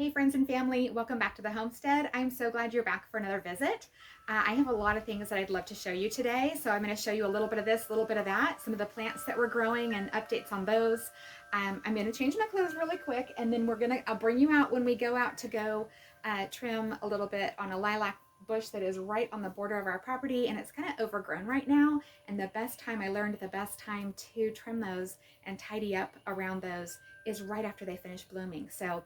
Hey friends and family, welcome back to the homestead. I'm so glad you're back for another visit. I have a lot of things that I'd love to show you today. So I'm going to show you a little bit of this, a little bit of that, some of the plants that we're growing and updates on those. I'm going to change my clothes really quick, and then I'll bring you out when we go out to go trim a little bit on a lilac bush that is right on the border of our property, and it's kind of overgrown right now. And I learned the best time to trim those and tidy up around those is right after they finish blooming. So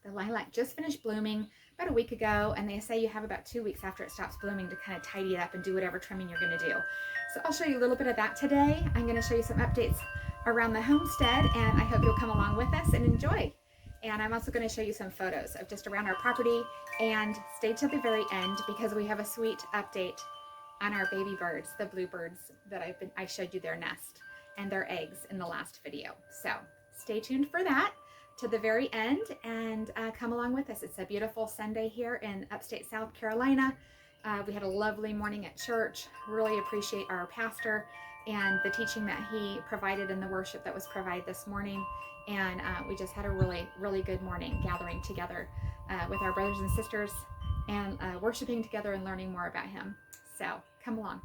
the lilac just finished blooming about a week ago, and they say you have about 2 weeks after it stops blooming to kind of tidy it up and do whatever trimming you're going to do. So I'll show you a little bit of that today. I'm going to show you some updates around the homestead, and I hope you'll come along with us and enjoy. And I'm also going to show you some photos of just around our property, and stay to the very end because we have a sweet update on our baby birds, the bluebirds that I showed you their nest and their eggs in the last video. So stay tuned for that to the very end, and come along with us. It's a beautiful Sunday here in upstate South Carolina. We had a lovely morning at church. Really appreciate our pastor and the teaching that he provided and the worship that was provided this morning. And we just had a really, really good morning gathering together with our brothers and sisters and worshiping together and learning more about him. So come along.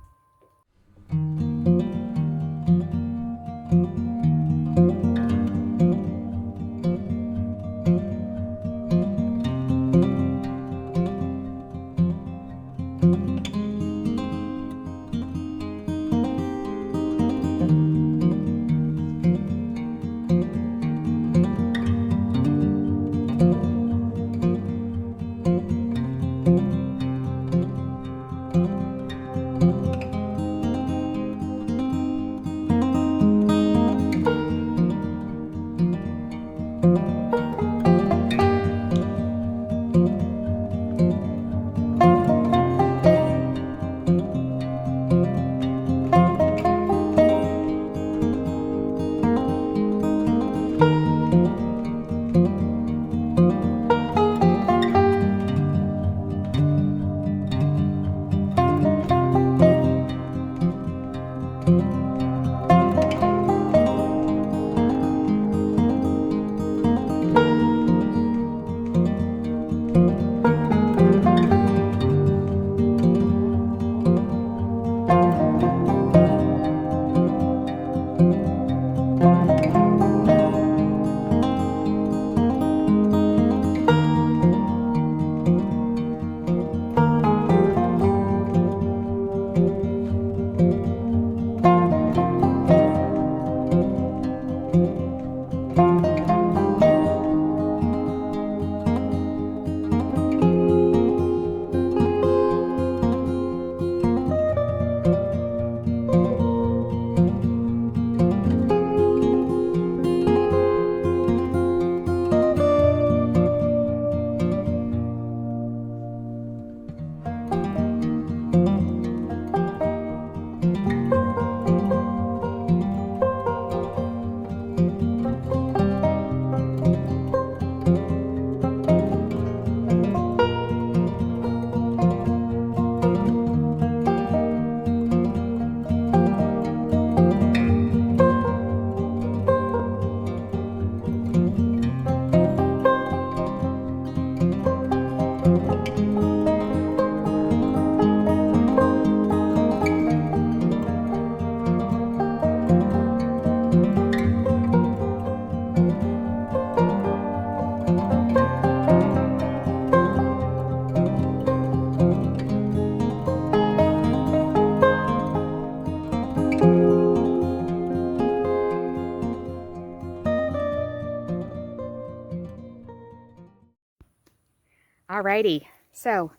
Alrighty, so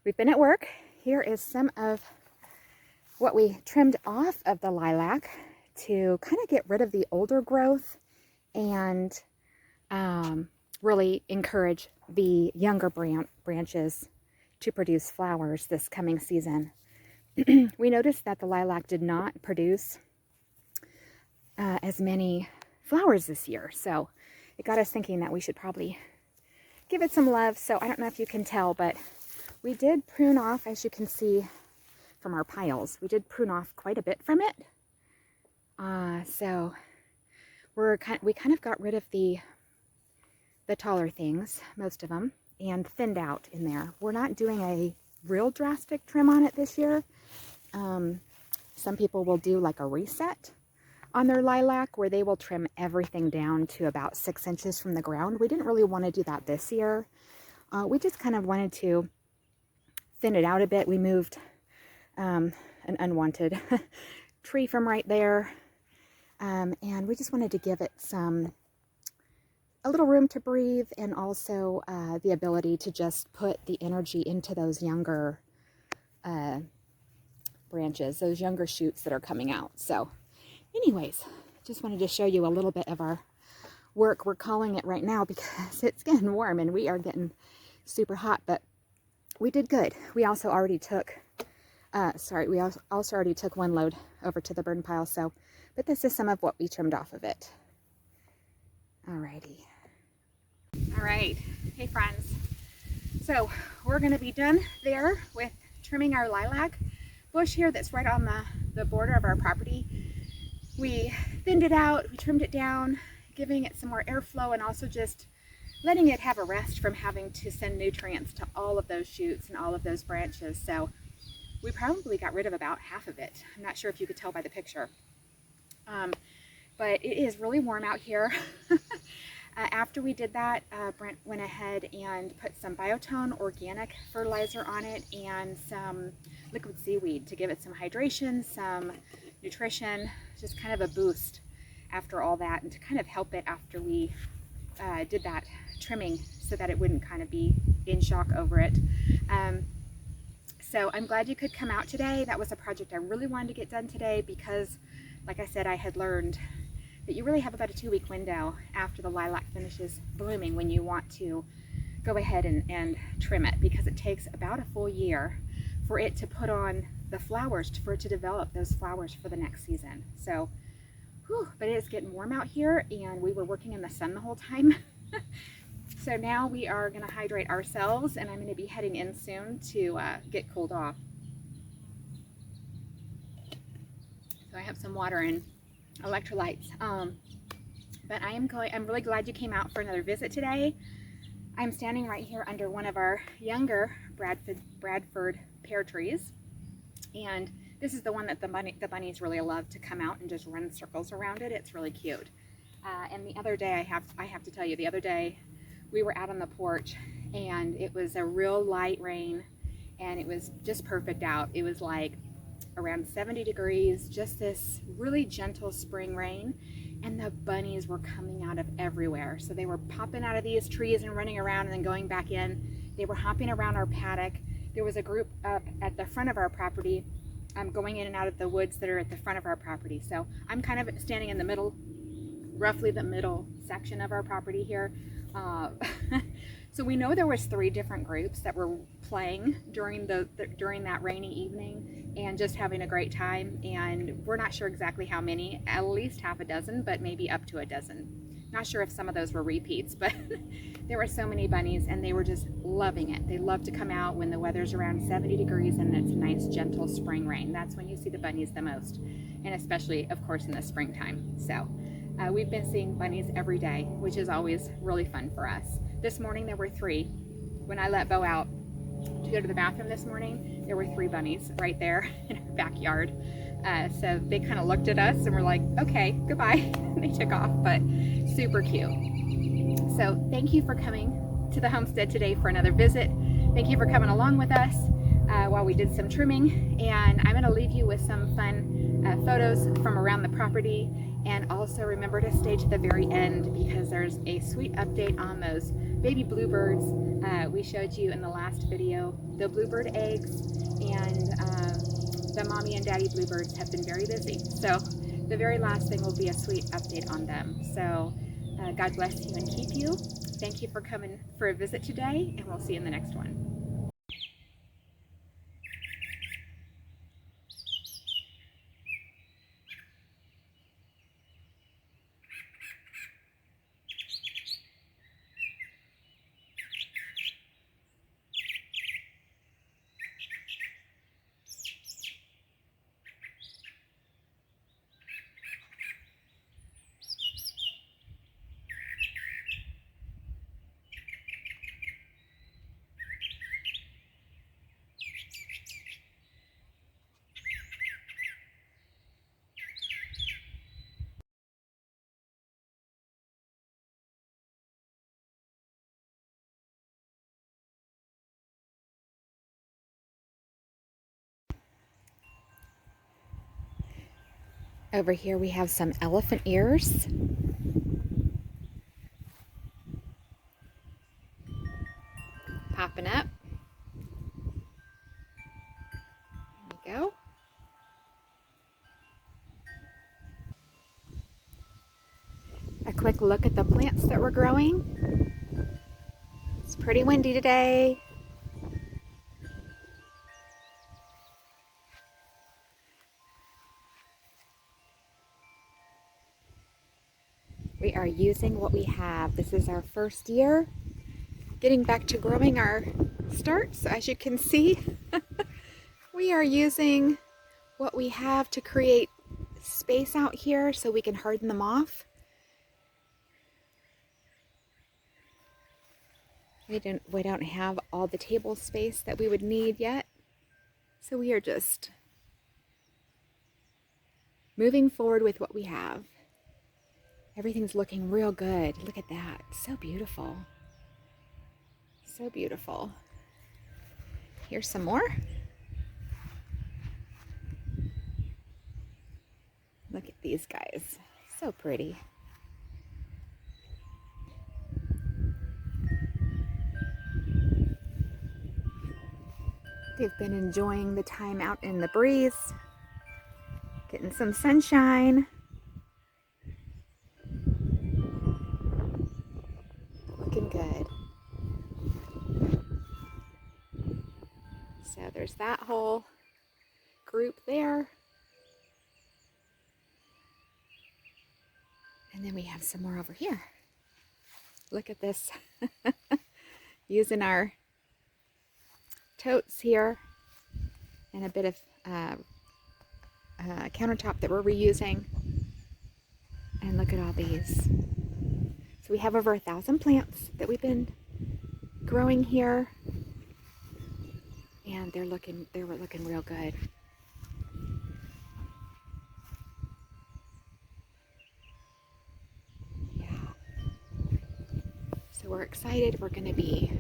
we've been at work. Here is some of what we trimmed off of the lilac to kind of get rid of the older growth and really encourage the younger branches to produce flowers this coming season. We noticed that the lilac did not produce as many flowers this year, so it got us thinking that we should probably give it some love. So I don't know if you can tell, but we did prune off, as you can see from our piles, we did prune off quite a bit from it. So we kind of got rid of the the taller things, most of them, and thinned out in there. We're not doing a real drastic trim on it this year. Some people will do like a reset on their lilac where they will trim everything down to about 6 inches from the ground. We didn't really want to do that this year. We just kind of wanted to thin it out a bit. We moved an unwanted tree from right there, and we just wanted to give it a little room to breathe, and also the ability to just put the energy into those younger branches, those younger shoots that are coming out. So anyways, just wanted to show you a little bit of our work. We're calling it right now because it's getting warm and we are getting super hot, but we did good. We also already took we also already took one load over to the burn pile. So, but this is some of what we trimmed off of it. Alrighty. All right. Hey friends. So we're going to be done there with trimming our lilac bush here that's right on the border of our property. We thinned it out, we trimmed it down, giving it some more airflow, and also just letting it have a rest from having to send nutrients to all of those shoots and all of those branches. So we probably got rid of about half of it. I'm not sure if you could tell by the picture. But it is really warm out here. After we did that, Brent went ahead and put some Biotone organic fertilizer on it and some liquid seaweed to give it some hydration, some nutrition, just kind of a boost after all that, and to kind of help it after we did that trimming so that it wouldn't kind of be in shock over it. So I'm glad you could come out today. That was a project I really wanted to get done today because, like I said, I had learned that you really have about a 2-week window after the lilac finishes blooming when you want to go ahead and trim it, because it takes about a full year for it to put on the flowers, for it to develop those flowers for the next season. So, but it is getting warm out here and we were working in the sun the whole time. So now we are going to hydrate ourselves, and I'm going to be heading in soon to get cooled off. So I have some water and electrolytes. But I'm really glad you came out for another visit today. I'm standing right here under one of our younger Bradford pear trees, and this is the one that the bunnies really love to come out and just run circles around it. It's really cute. And the other day, I have to tell you, the other day we were out on the porch and it was a real light rain and it was just perfect out. It was like around 70 degrees, just this really gentle spring rain, and the bunnies were coming out of everywhere. So they were popping out of these trees and running around and then going back in. They were hopping around our paddock. There was a group up at the front of our property, going in and out of the woods that are at the front of our property. So I'm kind of standing in the middle, roughly the middle section of our property here. So we know there was 3 different groups that were playing during that rainy evening and just having a great time, and we're not sure exactly how many, at least half a dozen, but maybe up to a dozen. Not sure if some of those were repeats, but there were so many bunnies and they were just loving it. They love to come out when the weather's around 70 degrees and it's nice gentle spring rain. That's when you see the bunnies the most, and especially of course in the springtime. So we've been seeing bunnies every day, which is always really fun for us. This morning there were 3. When I let Bo out to go to the bathroom this morning, there were 3 bunnies right there in our backyard. So they kind of looked at us and were like, okay, goodbye. They took off, but super cute. So thank you for coming to the homestead today for another visit. Thank you for coming along with us while we did some trimming, and I'm going to leave you with some fun photos from around the property. And also remember to stay to the very end because there's a sweet update on those baby bluebirds. We showed you in the last video the bluebird eggs, and the mommy and daddy bluebirds have been very busy. So the very last thing will be a sweet update on them. So God bless you and keep you. Thank you for coming for a visit today, and we'll see you in the next one. Over here we have some elephant ears. Popping up. There we go. A quick look at the plants that we're growing. It's pretty windy today. We are using what we have. This is our first year getting back to growing our starts. As you can see, we are using what we have to create space out here so we can harden them off. We don't have all the table space that we would need yet. So we are just moving forward with what we have. Everything's looking real good. Look at that. So beautiful. So beautiful. Here's some more. Look at these guys. So pretty. They've been enjoying the time out in the breeze, getting some sunshine. Looking good. So there's that whole group there. And then we have some more over here. Look at this. Using our totes here and a bit of countertop that we're reusing. And look at all these. So we have over 1,000 plants that we've been growing here, and they were looking real good. Yeah. So we're excited. We're going to be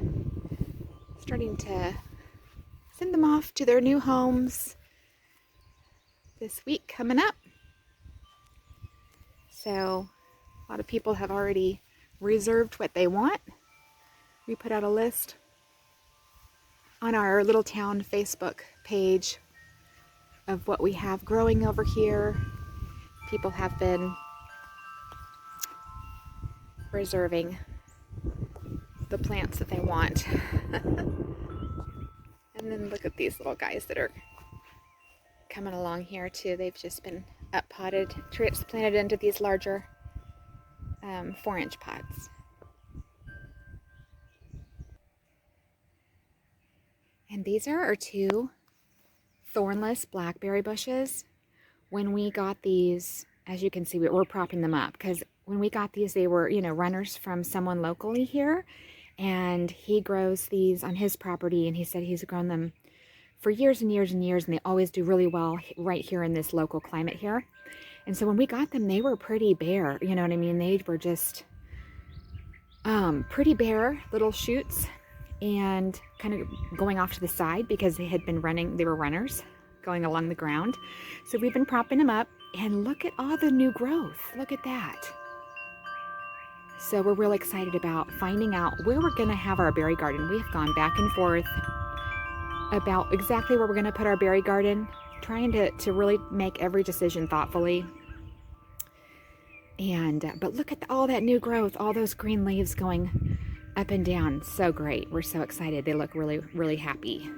starting to send them off to their new homes this week coming up. So a lot of people have already reserved what they want. We put out a list on our Little Town Facebook page of what we have growing over here. People have been reserving the plants that they want. And then look at these little guys that are coming along here too. They've just been up potted, transplanted into these larger 4-inch pots. And these are our 2 thornless blackberry bushes. When we got these, as you can see, we're propping them up because when we got these, they were, runners from someone locally here, and he grows these on his property, and he said he's grown them for years and years and years, and they always do really well right here in this local climate here. And so when we got them, they were pretty bare, you know what I mean? They were just pretty bare little shoots and kind of going off to the side because they had been running, they were runners going along the ground. So we've been propping them up, and look at all the new growth. Look at that. So we're really excited about finding out where we're going to have our berry garden. We've gone back and forth about exactly where we're going to put our berry garden, trying to really make every decision thoughtfully. And but look at all that new growth, all those green leaves going up and down. So great. We're so excited. They look really, really happy.